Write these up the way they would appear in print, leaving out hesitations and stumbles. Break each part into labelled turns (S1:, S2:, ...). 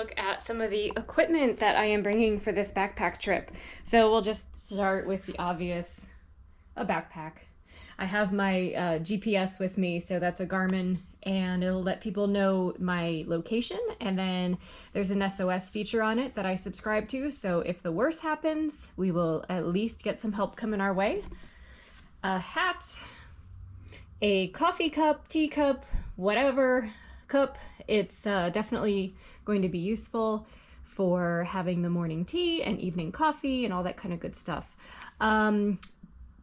S1: look at some of the equipment that I am bringing for this backpack trip. So we'll just start with the obvious, a backpack. I have my GPS with me, so that's a Garmin, and it'll let people know my location, and then there's an SOS feature on it that I subscribe to, so if the worst happens, we will at least get some help coming our way. A hat, a coffee cup, tea cup, whatever cup. It's definitely going to be useful for having the morning tea and evening coffee and all that kind of good stuff.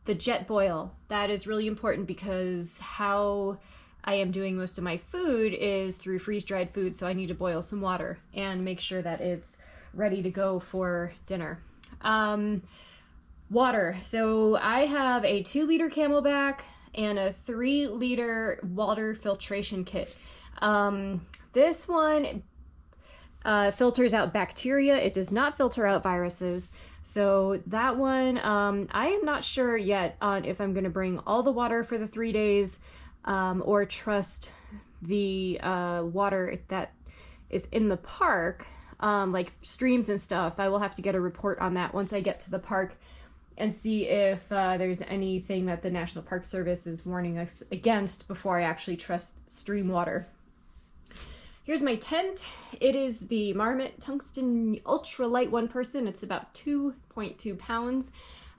S1: The jet boil, that is really important because how I am doing most of my food is through freeze-dried food, so I need to boil some water and make sure that it's ready to go for dinner. Water, so I have a 2-liter Camelback and a 3-liter water filtration kit. This one filters out bacteria. It does not filter out viruses. So that one, I am not sure yet on if I'm going to bring all the water for the 3 days or trust the water that is in the park, like streams and stuff. I will have to get a report on that once I get to the park and see if there's anything that the National Park Service is warning us against before I actually trust stream water. Here's my tent. It is the Marmot Tungsten Ultra Light one person. It's about 2.2 pounds.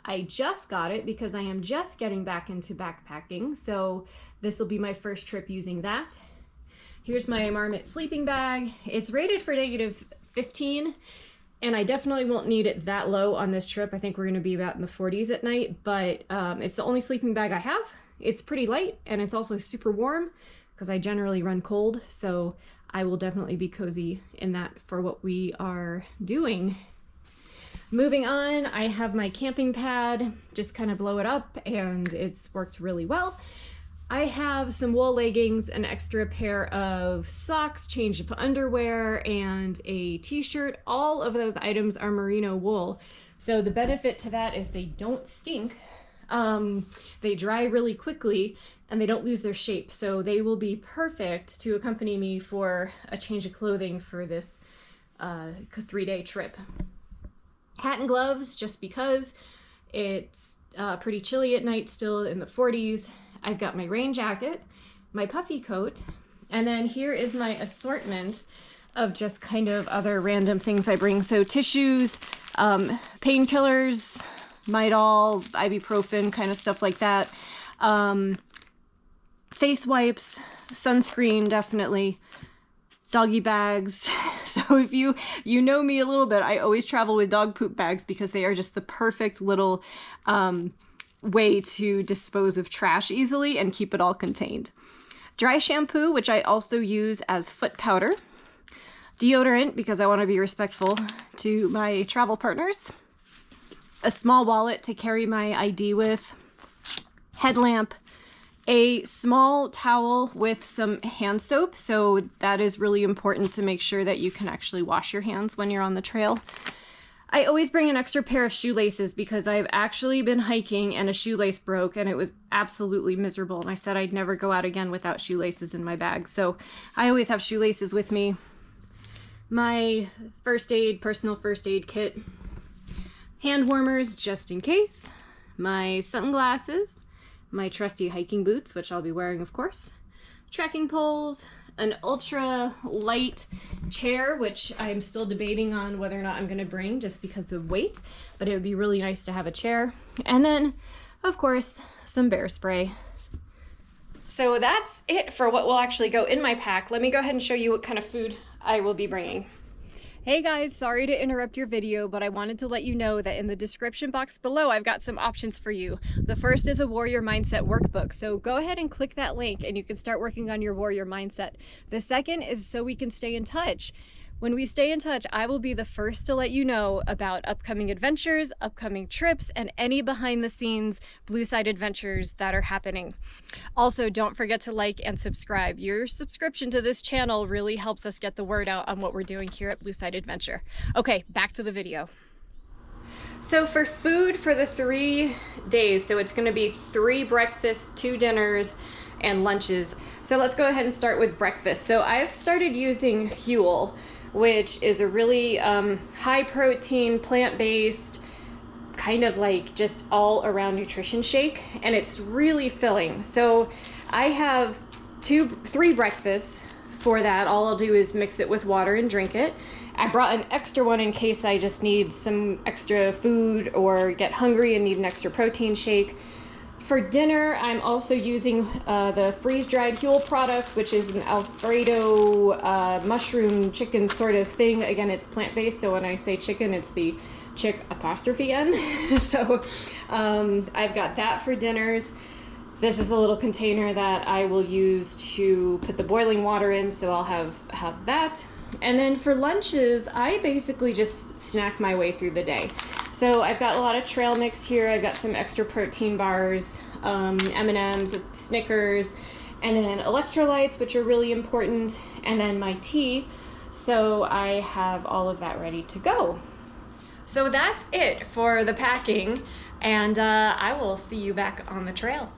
S1: I just got it because I am just getting back into backpacking, so this will be my first trip using that. Here's my Marmot sleeping bag. It's rated for -15, and I definitely won't need it that low on this trip. I think we're going to be about in the 40s at night, but it's the only sleeping bag I have. It's pretty light, and it's also super warm because I generally run cold, so I will definitely be cozy in that for what we are doing. Moving on, I have my camping pad, just kind of blow it up, and it's worked really well. I have some wool leggings, an extra pair of socks, change of underwear, and a t-shirt. All of those items are merino wool. So the benefit to that is they don't stink. They dry really quickly and they don't lose their shape. So they will be perfect to accompany me for a change of clothing for this 3-day trip. Hat and gloves, just because it's pretty chilly at night, still in the 40s. I've got my rain jacket, my puffy coat, and then here is my assortment of just kind of other random things I bring. So tissues, painkillers, Midol, ibuprofen, kind of stuff like that. Face wipes, sunscreen, definitely. Doggy bags. So if you know me a little bit, I always travel with dog poop bags because they are just the perfect little way to dispose of trash easily and keep it all contained. Dry shampoo, which I also use as foot powder. Deodorant, because I want to be respectful to my travel partners. A small wallet to carry my ID with. Headlamp. A small towel with some hand soap, so that is really important to make sure that you can actually wash your hands when you're on the trail. I always bring an extra pair of shoelaces because I've actually been hiking and a shoelace broke and it was absolutely miserable, and I said I'd never go out again without shoelaces in my bag, so I always have shoelaces with me. My personal first aid kit. Hand warmers just in case. My sunglasses. My trusty hiking boots, which I'll be wearing, of course. Trekking poles, an ultra light chair, which I'm still debating on whether or not I'm going to bring just because of weight, but it would be really nice to have a chair. And then, of course, some bear spray. So that's it for what will actually go in my pack. Let me go ahead and show you what kind of food I will be bringing. Hey guys, sorry to interrupt your video, but I wanted to let you know that in the description box below, I've got some options for you. The first is a Warrior Mindset workbook, so go ahead and click that link and you can start working on your Warrior Mindset. The second is so we can stay in touch. When we stay in touch, I will be the first to let you know about upcoming adventures, upcoming trips, and any behind the scenes Blue Side adventures that are happening. Also, don't forget to like and subscribe. Your subscription to this channel really helps us get the word out on what we're doing here at Blue Side Adventure. Okay, back to the video. So for food for the 3 days, so it's gonna be 3 breakfasts, 2 dinners, and lunches. So let's go ahead and start with breakfast. So I've started using Huel, which is a really high protein, plant-based, kind of like just all around nutrition shake, and it's really filling. So I have 3 breakfasts for that. All I'll do is mix it with water and drink it. I brought an extra one in case I just need some extra food or get hungry and need an extra protein shake. For dinner, I'm also using the freeze-dried Huel product, which is an Alfredo mushroom chicken sort of thing. Again, it's plant-based, so when I say chicken, it's the chick apostrophe N. So I've got that for dinners. This is the little container that I will use to put the boiling water in, so I'll have that. And then for lunches, I basically just snack my way through the day. So I've got a lot of trail mix here. I've got some extra protein bars, M&Ms, Snickers, and then electrolytes, which are really important, and then my tea. So I have all of that ready to go. So that's it for the packing, and I will see you back on the trail.